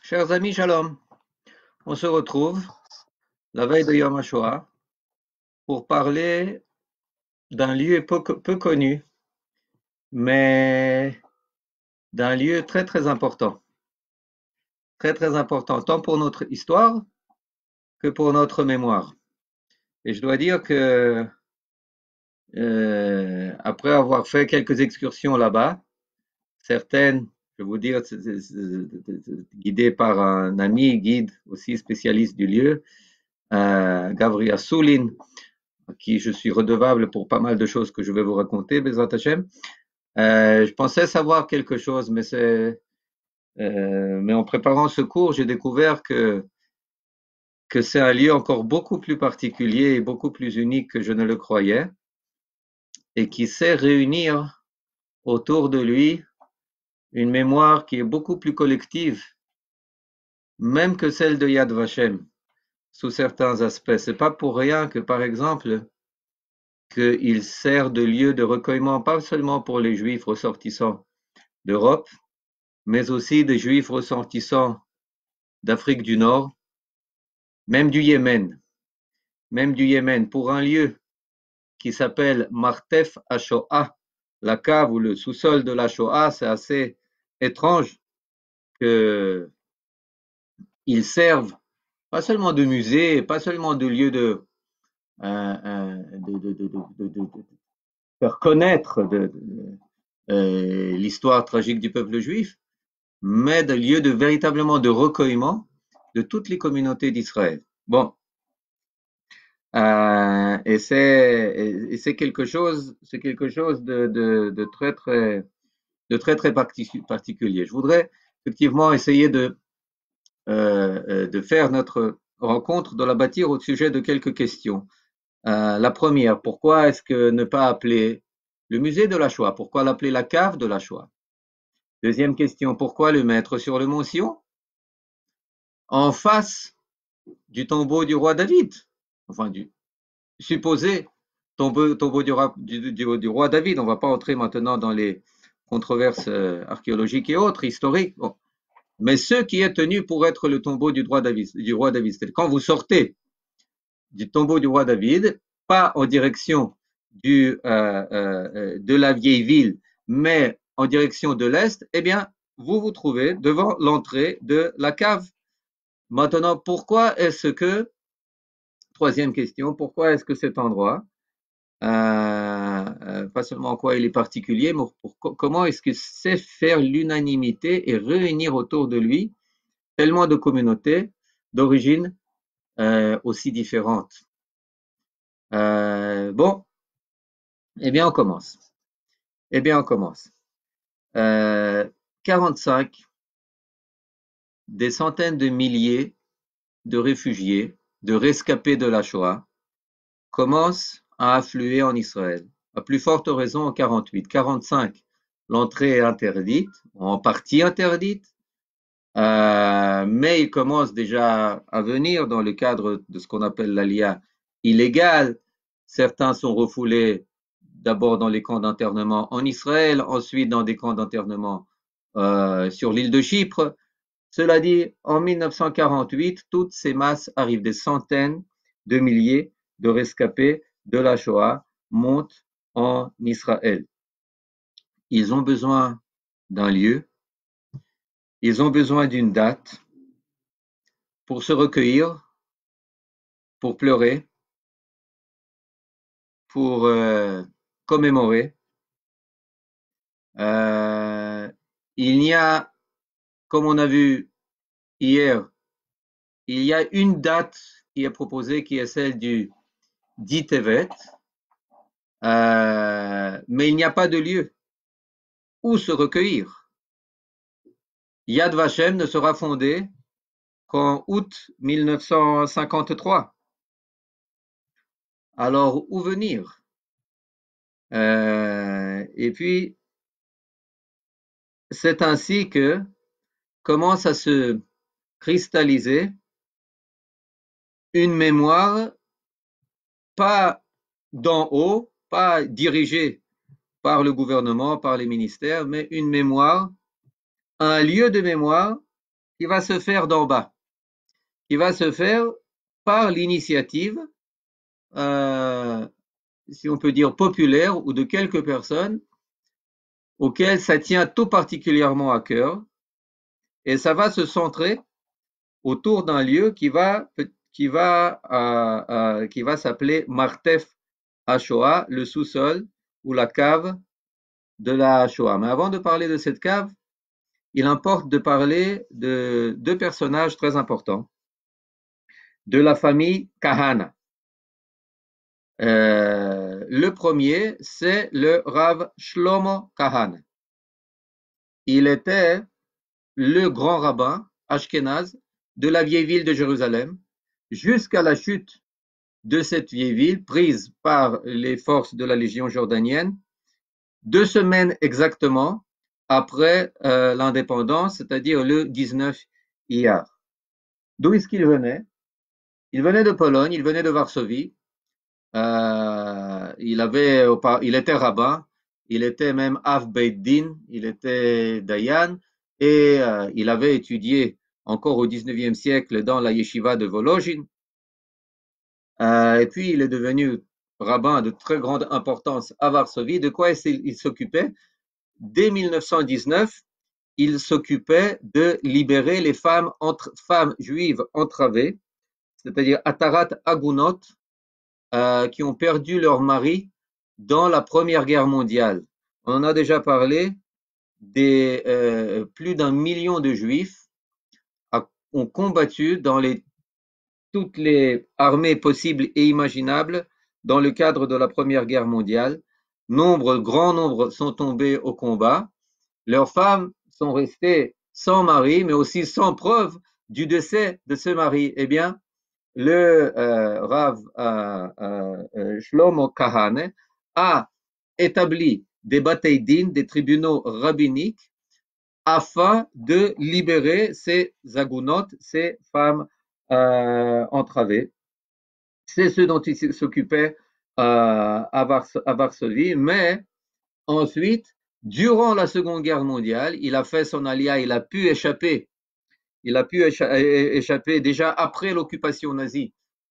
Chers amis, shalom. On se retrouve la veille de Yom HaShoah pour parler d'un lieu peu connu, mais d'un lieu très très important. Très très important, tant pour notre histoire que pour notre mémoire. Et je dois dire que après avoir fait quelques excursions là-bas, certaines, je vais vous dire, guidées par un ami guide aussi spécialiste du lieu, Gabriel Soulin, à qui je suis redevable pour pas mal de choses que je vais vous raconter, Bezrat Hashem. Je pensais savoir quelque chose, mais en préparant ce cours, j'ai découvert que c'est un lieu encore beaucoup plus particulier et beaucoup plus unique que je ne le croyais, et qui sait réunir autour de lui une mémoire qui est beaucoup plus collective, même que celle de Yad Vashem, sous certains aspects. C'est pas pour rien que, par exemple, qu'il sert de lieu de recueillement, pas seulement pour les Juifs ressortissants d'Europe, mais aussi des Juifs ressortissants d'Afrique du Nord, même du Yémen, pour un lieu qui s'appelle Martef HaShoah, la cave ou le sous-sol de la Shoah. C'est assez étrange qu'ils servent pas seulement de musée, pas seulement de lieu de faire connaître l'histoire tragique du peuple juif, mais de lieu de véritablement de recueillement de toutes les communautés d'Israël. Bon, et c'est quelque chose de très particulier. Je voudrais effectivement essayer de faire notre rencontre, de la bâtir au sujet de quelques questions. La première, pourquoi est-ce que ne pas appeler le musée de la Shoah? Pourquoi l'appeler la cave de la Shoah? Deuxième question, pourquoi le mettre sur le mont Sion, en face du tombeau du roi David, enfin du supposé tombeau du roi David? On ne va pas entrer maintenant dans les controverses archéologiques et autres, historiques. Bon. Mais ce qui est tenu pour être le tombeau du roi David, c'est quand vous sortez du tombeau du roi David, pas en direction de la vieille ville, mais en direction de l'Est, eh bien, vous vous trouvez devant l'entrée de la cave. Maintenant, pourquoi est-ce que, troisième question, pourquoi est-ce que cet endroit, pas seulement en quoi il est particulier, mais comment est-ce qu'il sait faire l'unanimité et réunir autour de lui tellement de communautés d'origine aussi différentes? Bon, eh bien, on commence. Eh bien, on commence. 45, des centaines de milliers de réfugiés, de rescapés de la Shoah, commencent à affluer en Israël. À plus forte raison en 48. 45, l'entrée est interdite, en partie interdite, mais ils commencent déjà à venir dans le cadre de ce qu'on appelle l'Aliyah illégale. Certains sont refoulés d'abord dans les camps d'internement en Israël, ensuite dans des camps d'internement sur l'île de Chypre. Cela dit, en 1948, toutes ces masses arrivent, des centaines de milliers de rescapés de la Shoah montent en Israël. Ils ont besoin d'un lieu, ils ont besoin d'une date pour se recueillir, pour pleurer, pour commémorer. Il y a, comme on a vu hier, il y a une date qui est proposée, qui est celle du 10 Tevet, mais il n'y a pas de lieu où se recueillir. Yad Vashem ne sera fondé qu'en août 1953. Alors, où venir? Et puis, c'est ainsi que commence à se cristalliser une mémoire, pas d'en haut, pas dirigée par le gouvernement, par les ministères, mais une mémoire, un lieu de mémoire qui va se faire d'en bas, qui va se faire par l'initiative, euh, si on peut dire populaire, ou de quelques personnes auxquelles ça tient tout particulièrement à cœur, et ça va se centrer autour d'un lieu qui va s'appeler Martef HaShoah, le sous-sol ou la cave de la Shoah. Mais avant de parler de cette cave, il importe de parler de deux personnages très importants de la famille Kahana. Le premier, c'est le Rav Shlomo Kahana. Il était le grand rabbin ashkénaze de la vieille ville de Jérusalem jusqu'à la chute de cette vieille ville prise par les forces de la Légion jordanienne 2 semaines exactement après l'indépendance, c'est-à-dire le 19 Iyar. D'où est-ce qu'il venait? Il venait de Pologne, il venait de Varsovie. Il était rabbin, il était même Av Beit Din, il était Dayan, et il avait étudié encore au 19e siècle dans la yeshiva de Volojin. Et puis il est devenu rabbin de très grande importance à Varsovie. De quoi il s'occupait? Dès 1919, il s'occupait de libérer les femmes juives entravées, c'est-à-dire Atarat Agunot, qui ont perdu leur mari dans la Première Guerre mondiale. On en a déjà parlé, plus d'1 million de juifs ont combattu dans toutes les armées possibles et imaginables dans le cadre de la Première Guerre mondiale. Grand nombre sont tombés au combat. Leurs femmes sont restées sans mari, mais aussi sans preuve du décès de ce mari. Eh bien, le Rav Shlomo Kahane a établi des Batei Din, des tribunaux rabbiniques, afin de libérer ces agunotes, ces femmes entravées. C'est ce dont il s'occupait à Varsovie, mais ensuite, durant la Seconde Guerre mondiale, il a fait son alia, il a pu échapper déjà après l'occupation nazie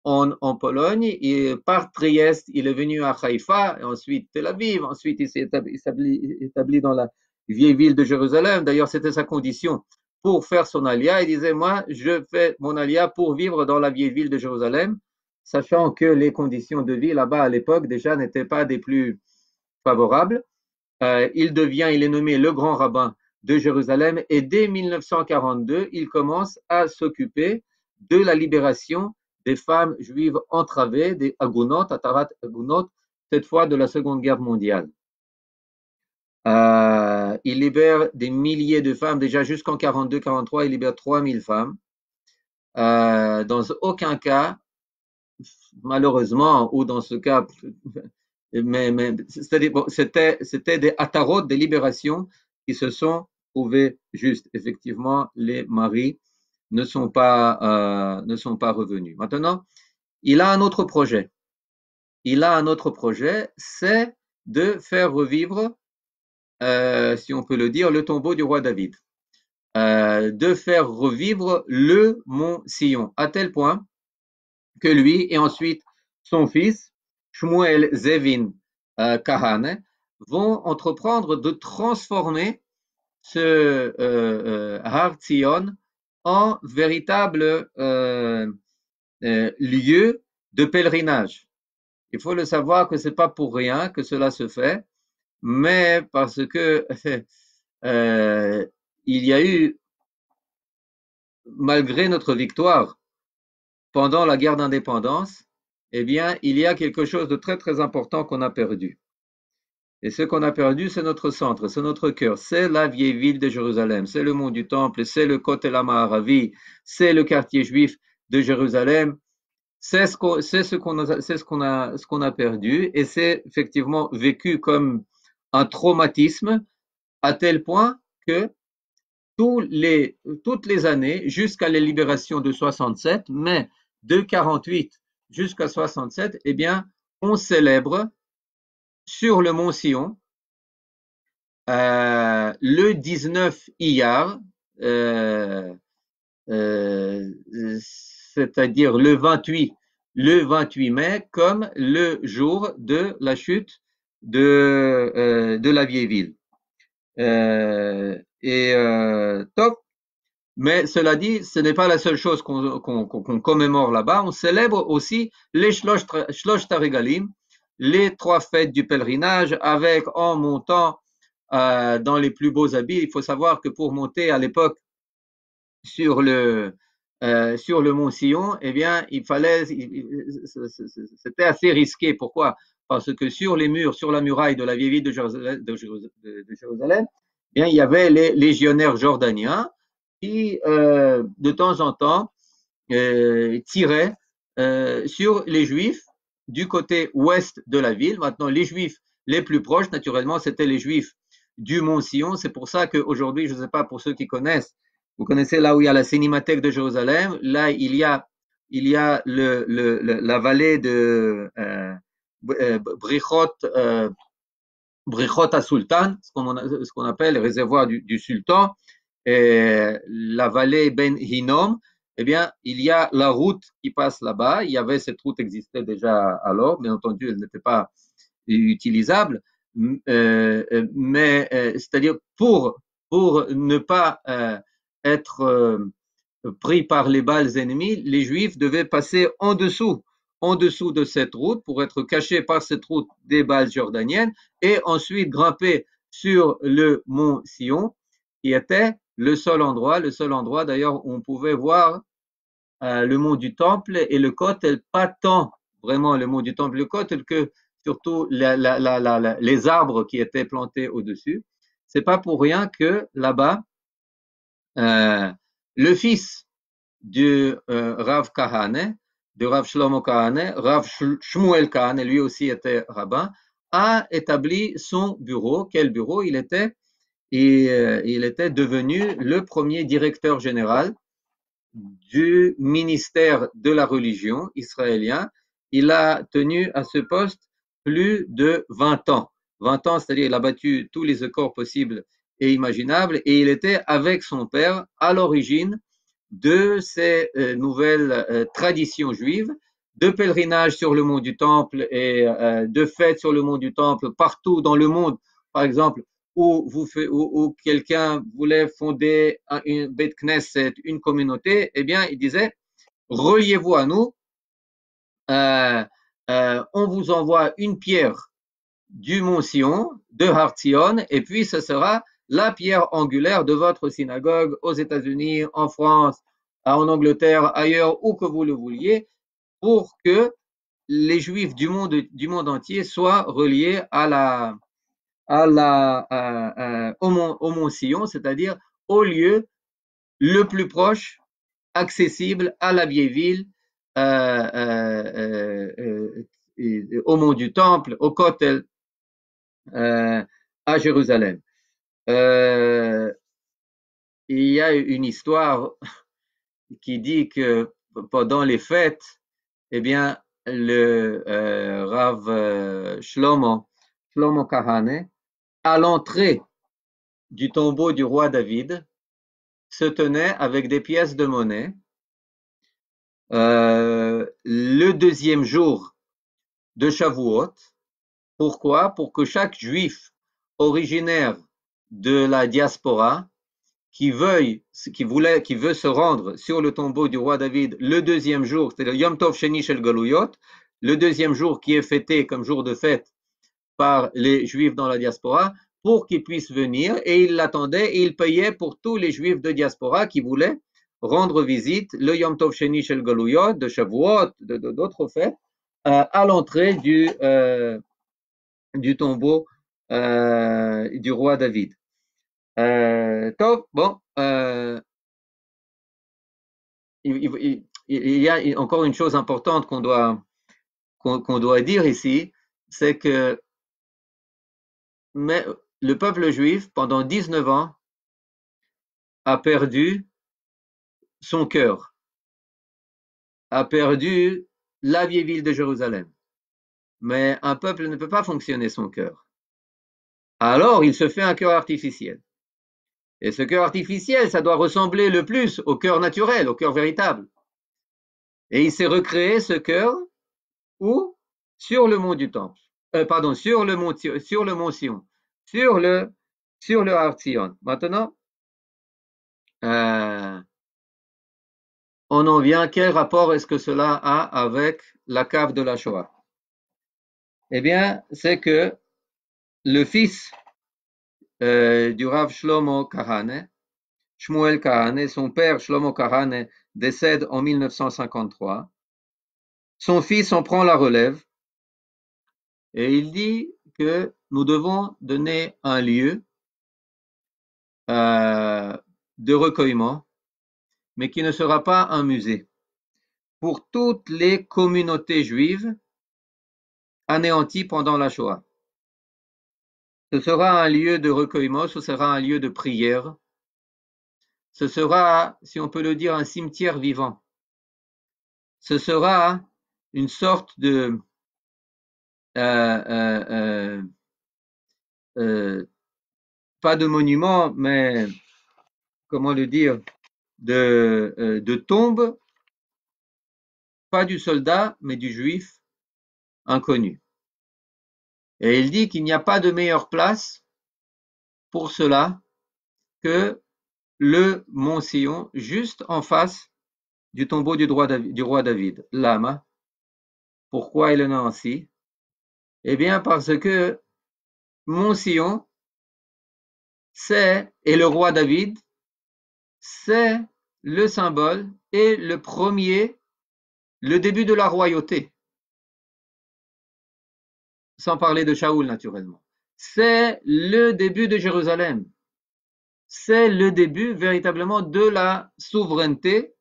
en Pologne, et par Trieste, il est venu à Haïfa, et ensuite Tel Aviv, ensuite il s'est établi dans la vieille ville de Jérusalem. D'ailleurs, c'était sa condition pour faire son alia. Il disait, moi, je fais mon alia pour vivre dans la vieille ville de Jérusalem, sachant que les conditions de vie là-bas à l'époque déjà n'étaient pas des plus favorables. Il est nommé le grand rabbin de Jérusalem, et dès 1942, il commence à s'occuper de la libération des femmes juives entravées, des agunot, atarat agunot, cette fois de la Seconde Guerre mondiale. Il libère des milliers de femmes, déjà jusqu'en 42-43, il libère 3000 femmes. Dans aucun cas, malheureusement, ou dans ce cas, mais c'était des atarot, des libérations qui se sont trouvées justes. Effectivement, les maris ne sont pas revenus. Maintenant, il a un autre projet. C'est de faire revivre, si on peut le dire, le tombeau du roi David. De faire revivre le mont Sion, à tel point que lui et ensuite son fils, Shmuel Zevin Kahane, vont entreprendre de transformer ce Har Zion en véritable lieu de pèlerinage. Il faut le savoir que ce n'est pas pour rien que cela se fait, mais parce que il y a eu, malgré notre victoire pendant la guerre d'indépendance, eh bien, il y a quelque chose de très très important qu'on a perdu. Et ce qu'on a perdu, c'est notre centre, c'est notre cœur, c'est la vieille ville de Jérusalem, c'est le mont du Temple, c'est le Kotel HaMaaravi, c'est le quartier juif de Jérusalem. C'est ce qu'on a perdu, et c'est effectivement vécu comme un traumatisme, à tel point que toutes les années, jusqu'à la libération de 67, mais de 48 jusqu'à 67, eh bien, on célèbre sur le mont Sion le 19 Iyar, euh, c'est-à-dire le 28 mai, comme le jour de la chute de la vieille ville. Top. Mais cela dit, ce n'est pas la seule chose qu'on commémore là-bas. On célèbre aussi les Shlosh Taregalim, les 3 fêtes du pèlerinage, avec en montant dans les plus beaux habits. Il faut savoir que pour monter à l'époque sur le mont Sion, eh bien, c'était assez risqué. Pourquoi? Parce que sur les murs, sur la muraille de la vieille ville de Jérusalem, eh bien, il y avait les légionnaires jordaniens qui, de temps en temps, tiraient sur les Juifs du côté ouest de la ville. Maintenant, les Juifs les plus proches, naturellement, c'était les Juifs du Mont Sion. C'est pour ça qu'aujourd'hui, je ne sais pas pour ceux qui connaissent, vous connaissez là où il y a la Cinémathèque de Jérusalem, là il y a la vallée de Brichot, Brichot à Sultan, ce qu'on appelle le réservoir du sultan, et la vallée Ben Hinnom. Eh bien, il y a la route qui passe là-bas. Il y avait cette route existait déjà alors, bien entendu, elle n'était pas utilisable, mais c'est-à-dire pour ne pas être pris par les balles ennemies, les Juifs devaient passer en dessous de cette route pour être cachés par cette route des balles jordaniennes et ensuite grimper sur le mont Sion, qui était le seul endroit d'ailleurs où on pouvait voir le mont du Temple et le Kotel, pas tant vraiment le mont du Temple et le Kotel que surtout les arbres qui étaient plantés au-dessus. C'est pas pour rien que là-bas, euh, le fils du Rav Kahane, de Rav Shlomo Kahane, Rav Shmuel Kahane, lui aussi était rabbin, a établi son bureau. Quel bureau? Il était devenu le premier directeur général du ministère de la religion israélien. Il a tenu à ce poste plus de 20 ans. 20 ans, c'est-à-dire il a battu tous les records possibles et imaginables, et il était avec son père à l'origine de ces nouvelles traditions juives, de pèlerinage sur le mont du Temple et de fêtes sur le mont du Temple partout dans le monde. Par exemple, où quelqu'un voulait fonder une Beit Knesset, une communauté, eh bien, il disait, reliez-vous à nous, euh, on vous envoie une pierre du mont Sion, de Har Zion, et puis ce sera la pierre angulaire de votre synagogue aux États-Unis, en France, en Angleterre, ailleurs, où que vous le vouliez, pour que les Juifs du monde entier soient reliés au mont Sion, c'est-à-dire au lieu le plus proche, accessible à la vieille ville, au mont du Temple, au Kotel, à Jérusalem. Euh, il y a une histoire qui dit que pendant les fêtes, eh bien, le Rav Shlomo Kahane, à l'entrée du tombeau du roi David, se tenait avec des pièces de monnaie. Le deuxième jour de Shavuot. Pourquoi? Pour que chaque juif originaire de la diaspora qui veut se rendre sur le tombeau du roi David le deuxième jour, c'est-à-dire Yom Tov Sheni Shel Galuyot, le deuxième jour qui est fêté comme jour de fête par les juifs dans la diaspora, pour qu'ils puissent venir, et il l'attendait et il payait pour tous les juifs de diaspora qui voulaient rendre visite le Yom Tov Sheni Shel Galuyot, de Shavuot, d'autres fêtes, à l'entrée du tombeau du roi David. Top, bon, il y a encore une chose importante qu'on doit dire ici, c'est que mais le peuple juif, pendant 19 ans, a perdu son cœur, a perdu la vieille ville de Jérusalem. Mais un peuple ne peut pas fonctionner sans cœur. Alors, il se fait un cœur artificiel. Et ce cœur artificiel, ça doit ressembler le plus au cœur naturel, au cœur véritable. Et il s'est recréé ce cœur où? Sur le mont du Temple. Pardon, sur le mont Sion, sur le Har Zion. Maintenant, on en vient, quel rapport est-ce que cela a avec la cave de la Shoah? Eh bien, c'est que le fils du Rav Shlomo Kahane, Shmuel Kahane, son père Shlomo Kahane décède en 1953. Son fils en prend la relève et il dit que nous devons donner un lieu de recueillement, mais qui ne sera pas un musée, pour toutes les communautés juives anéanties pendant la Shoah. Ce sera un lieu de recueillement, ce sera un lieu de prière, ce sera, si on peut le dire, un cimetière vivant. Ce sera une sorte de pas de monument, mais comment le dire, de tombe, pas du soldat, mais du juif inconnu. Et il dit qu'il n'y a pas de meilleure place pour cela que le mont Sion, juste en face du tombeau du roi David. Lama. Pourquoi il en a ainsi? Eh bien, parce que mont Sion, et le roi David, c'est le symbole et le début de la royauté. Sans parler de Shaoul, naturellement. C'est le début de Jérusalem. C'est le début véritablement de la souveraineté,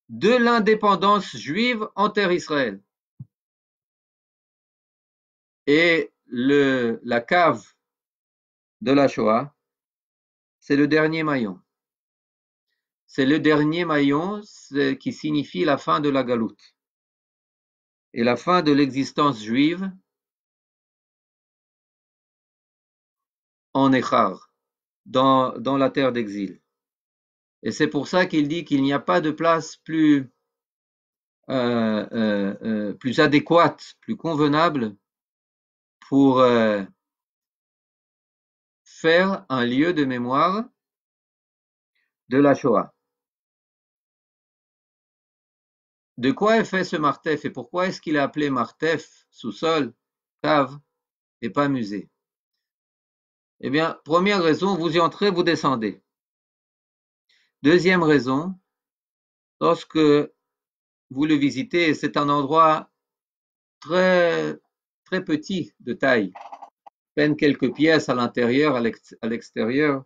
de l'indépendance juive en terre Israël. Et la cave de la Shoah, c'est le dernier maillon. C'est le dernier maillon qui signifie la fin de la galoute et la fin de l'existence juive en Echar, dans la terre d'exil. Et c'est pour ça qu'il dit qu'il n'y a pas de place plus adéquate, plus convenable pour faire un lieu de mémoire de la Shoah. De quoi est fait ce martef et pourquoi est-ce qu'il est appelé martef, sous-sol, cave et pas musée? Eh bien, première raison, vous y entrez, vous descendez. Deuxième raison, lorsque vous le visitez, c'est un endroit très, très petit de taille, peine quelques pièces à l'intérieur, à l'extérieur.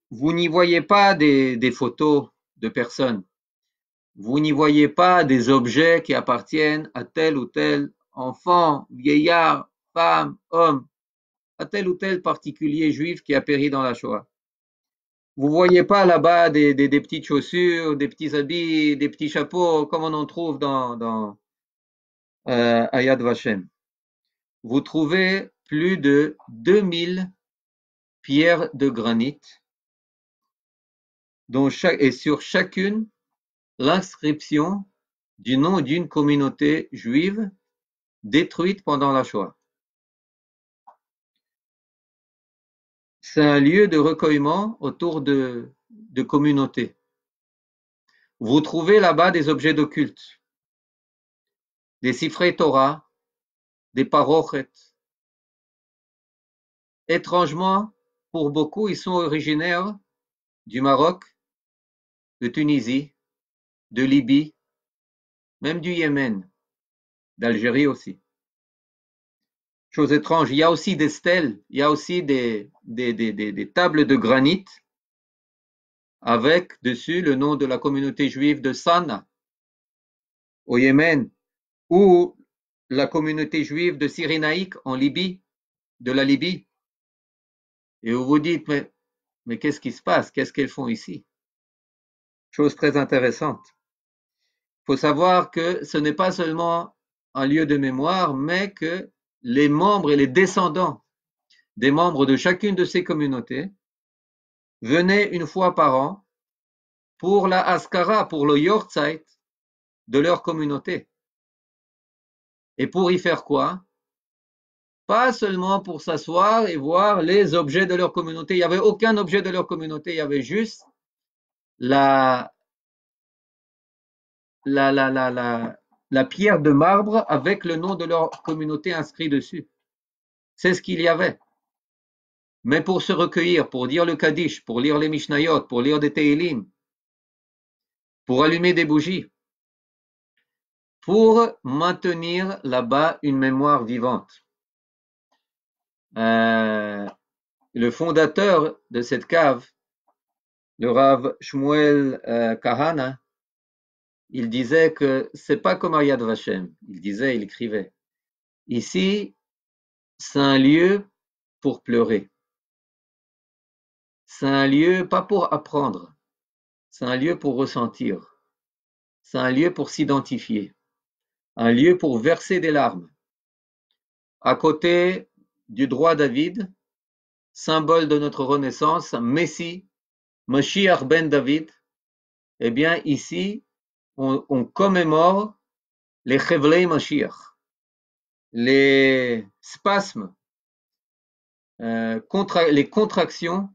Vous n'y voyez pas des photos de personnes. Vous n'y voyez pas des objets qui appartiennent à tel ou tel enfant, vieillard, femme, homme, à tel ou tel particulier juif qui a péri dans la Shoah. Vous voyez pas là-bas des petites chaussures, des petits habits, des petits chapeaux, comme on en trouve dans Yad Vashem. Vous trouvez plus de 2000 pierres de granit, et sur chacune, l'inscription du nom d'une communauté juive détruite pendant la Shoah. C'est un lieu de recueillement autour de communautés. Vous trouvez là-bas des objets d'occulte, des sifrei Torah, des parochet. Étrangement, pour beaucoup, ils sont originaires du Maroc, de Tunisie, de Libye, même du Yémen, d'Algérie aussi. Chose étrange, il y a aussi des stèles, il y a aussi des tables de granit avec dessus le nom de la communauté juive de Sanaa au Yémen ou la communauté juive de Cyrénaïque en Libye, de la Libye. Et vous vous dites, mais qu'est-ce qui se passe? Qu'est-ce qu'elles font ici? Chose très intéressante. Il faut savoir que ce n'est pas seulement un lieu de mémoire, mais que les membres et les descendants des membres de chacune de ces communautés venaient une fois par an pour la Haskara, pour le Yortzeit de leur communauté. Et pour y faire quoi? Pas seulement pour s'asseoir et voir les objets de leur communauté. Il n'y avait aucun objet de leur communauté, il y avait juste la, la pierre de marbre avec le nom de leur communauté inscrit dessus. C'est ce qu'il y avait. Mais pour se recueillir, pour dire le Kaddish, pour lire les Mishnayot, pour lire des Teilim, pour allumer des bougies, pour maintenir là-bas une mémoire vivante. Le fondateur de cette cave, le Rav Shmuel Kahana, il disait que c'est pas comme à Yad Vashem. Il disait, il écrivait, ici, c'est un lieu pour pleurer. C'est un lieu pas pour apprendre, c'est un lieu pour ressentir, c'est un lieu pour s'identifier, un lieu pour verser des larmes. À côté du droit David, symbole de notre renaissance, Messie, Mashiach ben David, eh bien ici, on commémore les Chevlei Mashiach, les spasmes, les contractions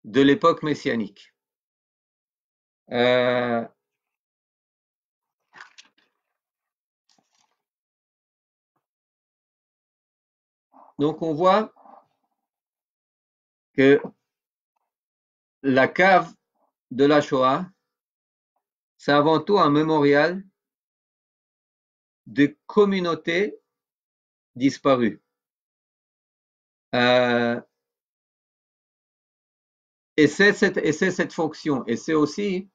de l'époque messianique. Donc on voit que la cave de la Shoah, c'est avant tout un mémorial de communautés disparues. Et c'est cette fonction. Et c'est aussi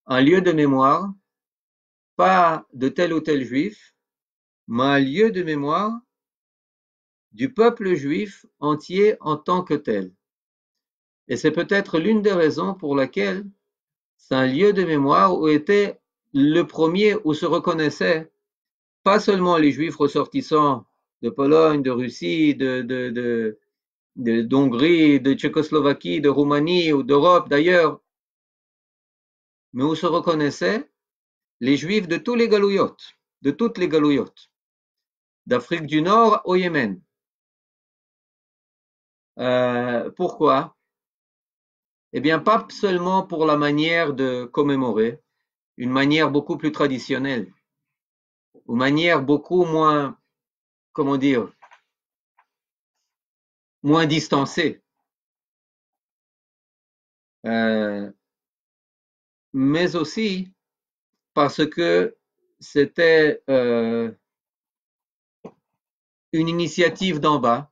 un lieu de mémoire, pas de tel ou tel juif, mais un lieu de mémoire du peuple juif entier en tant que tel. Et c'est peut-être l'une des raisons pour laquelle c'est un lieu de mémoire où était le premier, où se reconnaissaient pas seulement les juifs ressortissants de Pologne, de Russie, d'Hongrie, de Tchécoslovaquie, de Roumanie ou d'Europe d'ailleurs, mais où se reconnaissaient les juifs de tous les galouillotes, de toutes les galouillotes, d'Afrique du Nord au Yémen. Pourquoi? Eh bien, pas seulement pour la manière de commémorer, une manière beaucoup plus traditionnelle, une manière beaucoup moins, comment dire, moins distancée, mais aussi parce que c'était une initiative d'en bas,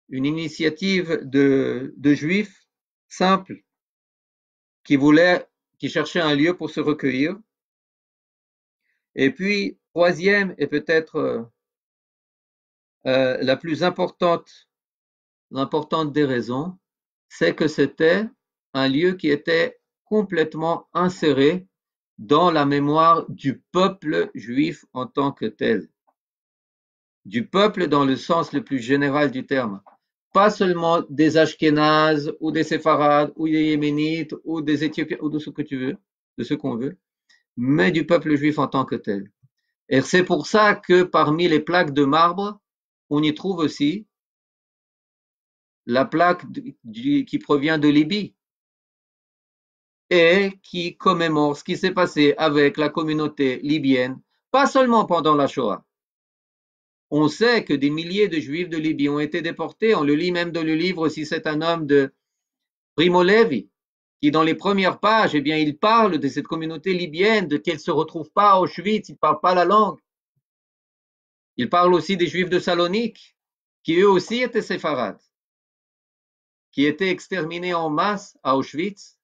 une initiative de juifs simples qui cherchaient un lieu pour se recueillir. Et puis, troisième et peut-être la plus importante des raisons, c'est que c'était un lieu qui était complètement inséré dans la mémoire du peuple juif en tant que tel. Du peuple dans le sens le plus général du terme. Pas seulement des Ashkénazes ou des Séfarades ou des Yéménites ou des Éthiopiens ou de ce que tu veux, de ce qu'on veut, mais du peuple juif en tant que tel. Et c'est pour ça que parmi les plaques de marbre, on y trouve aussi la plaque qui provient de Libye et qui commémore ce qui s'est passé avec la communauté libyenne, pas seulement pendant la Shoah. On sait que des milliers de juifs de Libye ont été déportés, on le lit même dans le livre si c'est un homme de Primo Levi, qui dans les premières pages, eh bien, il parle de cette communauté libyenne, de qu'elle ne se retrouve pas à Auschwitz, ils ne parlent pas la langue. Il parle aussi des juifs de Salonique, qui eux aussi étaient séfarades, qui étaient exterminés en masse à Auschwitz.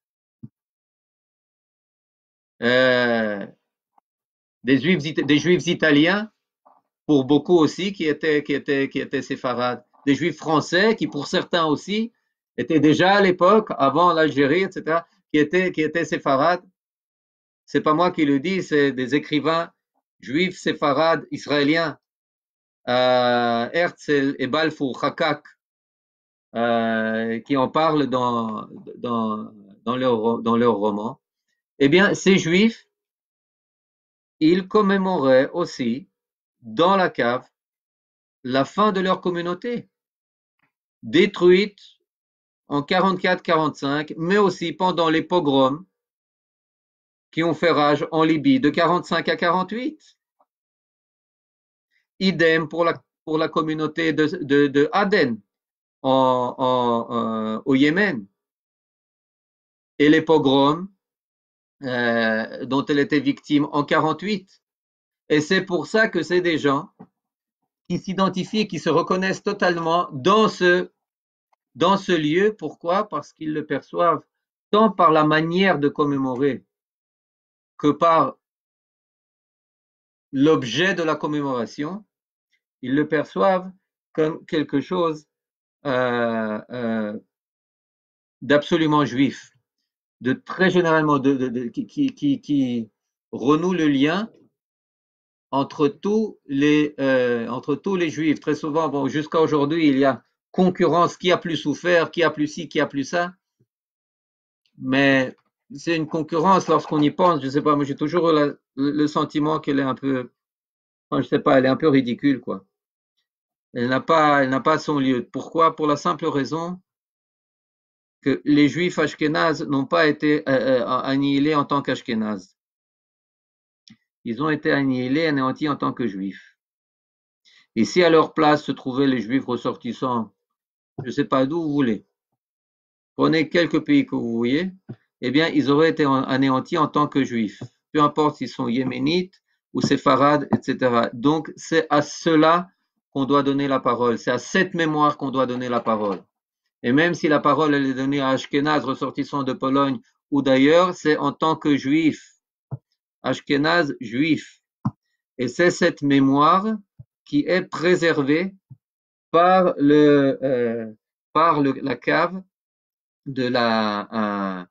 Des juifs italiens, pour beaucoup aussi, qui étaient séfarades. Des juifs français, qui pour certains aussi, étaient déjà à l'époque, avant l'Algérie, etc., qui étaient séfarades. C'est pas moi qui le dis, c'est des écrivains juifs séfarades israéliens, Herzl et Balfour, Chakak, qui en parlent dans leur roman. Eh bien, ces Juifs, ils commémoraient aussi dans la cave la fin de leur communauté, détruite en 44-45, mais aussi pendant les pogroms qui ont fait rage en Libye de 45 à 48. Idem pour la communauté de Aden au Yémen et les pogroms dont elle était victime en 48. Et c'est pour ça que c'est des gens qui s'identifient, qui se reconnaissent totalement dans ce lieu. Pourquoi? Parce qu'ils le perçoivent tant par la manière de commémorer que par l'objet de la commémoration. Ils le perçoivent comme quelque chose d'absolument juif, de très généralement, qui renoue le lien entre tous les juifs. Très souvent, bon, jusqu'à aujourd'hui, il y a concurrence, qui a plus souffert, qui a plus ci, qui a plus ça. Mais c'est une concurrence lorsqu'on y pense. Je sais pas, moi j'ai toujours le sentiment qu'elle est un peu, enfin, je sais pas, elle est un peu ridicule, quoi. Elle n'a pas son lieu. Pourquoi? Pour la simple raison que les juifs ashkénazes n'ont pas été annihilés en tant qu'ashkénazes. Ils ont été annihilés, anéantis en tant que juifs. Et si à leur place se trouvaient les juifs ressortissants, je ne sais pas d'où vous voulez, prenez quelques pays que vous voyez, eh bien, ils auraient été anéantis en tant que juifs. Peu importe s'ils sont yéménites ou séfarades, etc. Donc, c'est à cela qu'on doit donner la parole. C'est à cette mémoire qu'on doit donner la parole. Et même si la parole elle est donnée à Ashkenaz, ressortissant de Pologne ou d'ailleurs, c'est en tant que juif. Ashkenaz, juif. Et c'est cette mémoire qui est préservée par la cave de la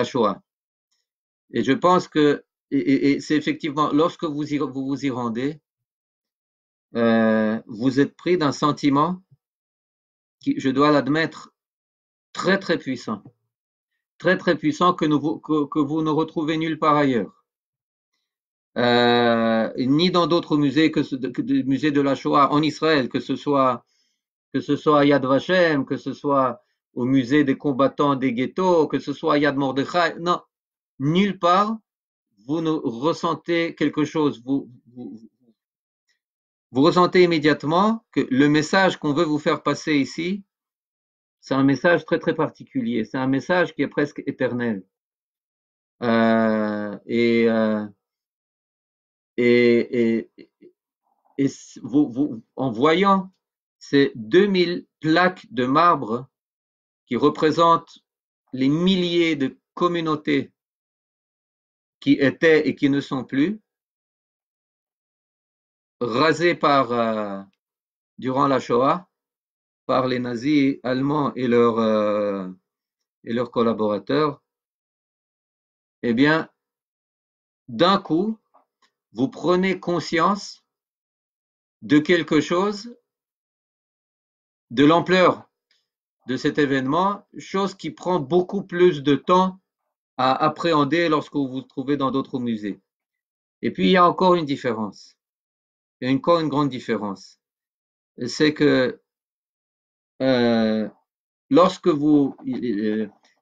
Shoah. Et je pense que et c'est effectivement lorsque vous vous y rendez, vous êtes pris d'un sentiment qui, je dois l'admettre, très très puissant, très très puissant que vous ne retrouvez nulle part ailleurs. Ni dans d'autres musées que le musée de la Shoah en Israël, que ce soit à Yad Vashem, que ce soit au musée des combattants des ghettos, que ce soit à Yad Mordechai, non, nulle part vous ne ressentez quelque chose, vous ressentez immédiatement que le message qu'on veut vous faire passer ici, c'est un message très très particulier, c'est un message qui est presque éternel. Euh, et, euh, et, et, et en voyant ces 2000 plaques de marbre qui représentent les milliers de communautés qui étaient et qui ne sont plus, rasées durant la Shoah par les nazis allemands et leurs collaborateurs, eh bien, d'un coup, vous prenez conscience de quelque chose, de l'ampleur de cet événement, chose qui prend beaucoup plus de temps à appréhender lorsque vous vous trouvez dans d'autres musées. Et puis, il y a encore une différence. Il y a encore une grande différence. C'est que euh, lorsque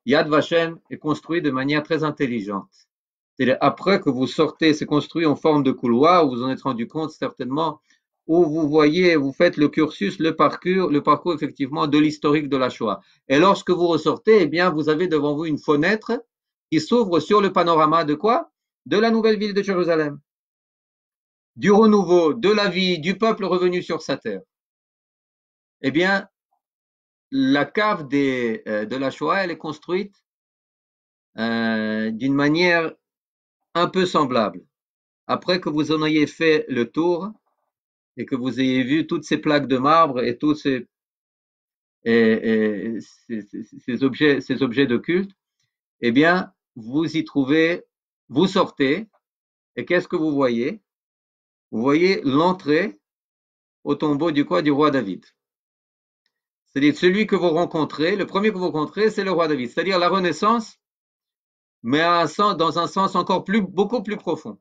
Yad Vashem est construit de manière très intelligente. C'est-à-dire après que vous sortez, c'est construit en forme de couloir, vous en êtes rendu compte certainement, où vous voyez, vous faites le cursus, le parcours effectivement de l'historique de la Shoah. Et lorsque vous ressortez, eh bien, vous avez devant vous une fenêtre qui s'ouvre sur le panorama de quoi? De la nouvelle ville de Jérusalem, du renouveau, de la vie, du peuple revenu sur sa terre. Eh bien, la cave de la Shoah, elle est construite d'une manière un peu semblable. Après que vous en ayez fait le tour et que vous ayez vu toutes ces plaques de marbre et tous ces objets de culte, eh bien, vous y trouvez, vous sortez, et qu'est-ce que vous voyez? Vous voyez l'entrée au tombeau du roi David. C'est-à-dire celui que vous rencontrez, le premier que vous rencontrez, c'est le roi David. C'est-à-dire la Renaissance, mais dans un sens encore beaucoup plus profond.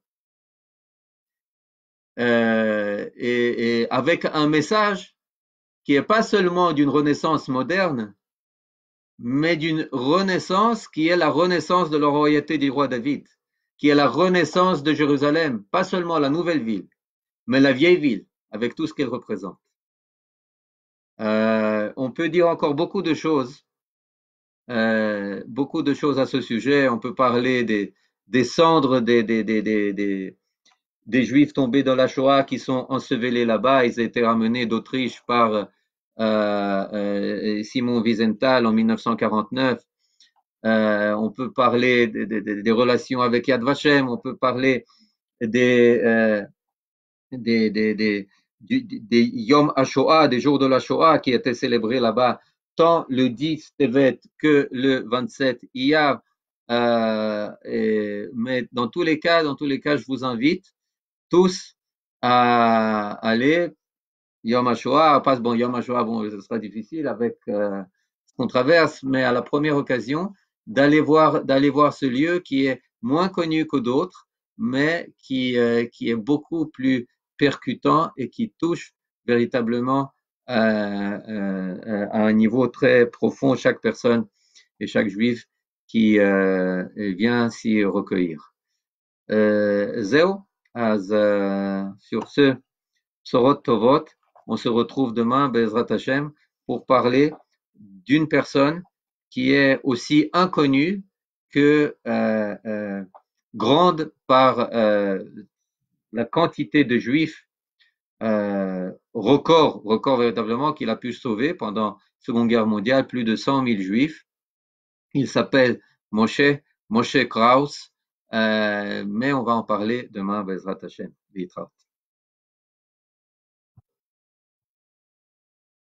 Et avec un message qui n'est pas seulement d'une renaissance moderne, mais d'une renaissance qui est la renaissance de la royauté du roi David, qui est la renaissance de Jérusalem, pas seulement la nouvelle ville, mais la vieille ville, avec tout ce qu'elle représente. On peut dire encore beaucoup de choses à ce sujet. On peut parler des cendres des Juifs tombés dans la Shoah qui sont ensevelés là-bas. Ils ont été ramenés d'Autriche par Simon Wiesenthal en 1949. On peut parler des relations avec Yad Vashem. On peut parler des, des Yom HaShoah, des jours de la Shoah qui étaient célébrés là-bas, tant le 10 Tevet que le 27 Iyar. Mais dans tous les cas, je vous invite tous à aller Yom HaShoah. Bon, Yom HaShoah, bon, ce sera difficile avec ce qu'on traverse, mais à la première occasion, d'aller voir ce lieu qui est moins connu que d'autres, mais qui est beaucoup plus percutant et qui touche véritablement à un niveau très profond chaque personne et chaque juif qui vient s'y recueillir. Zéo, sur ce, Sorot Tovot, on se retrouve demain, Bezrat Hashem, pour parler d'une personne qui est aussi inconnue que grande par la quantité de juifs record véritablement qu'il a pu sauver pendant la Seconde Guerre mondiale, plus de 100 000 juifs. Il s'appelle Moshe Kraus, mais on va en parler demain, Bezrat Hashem.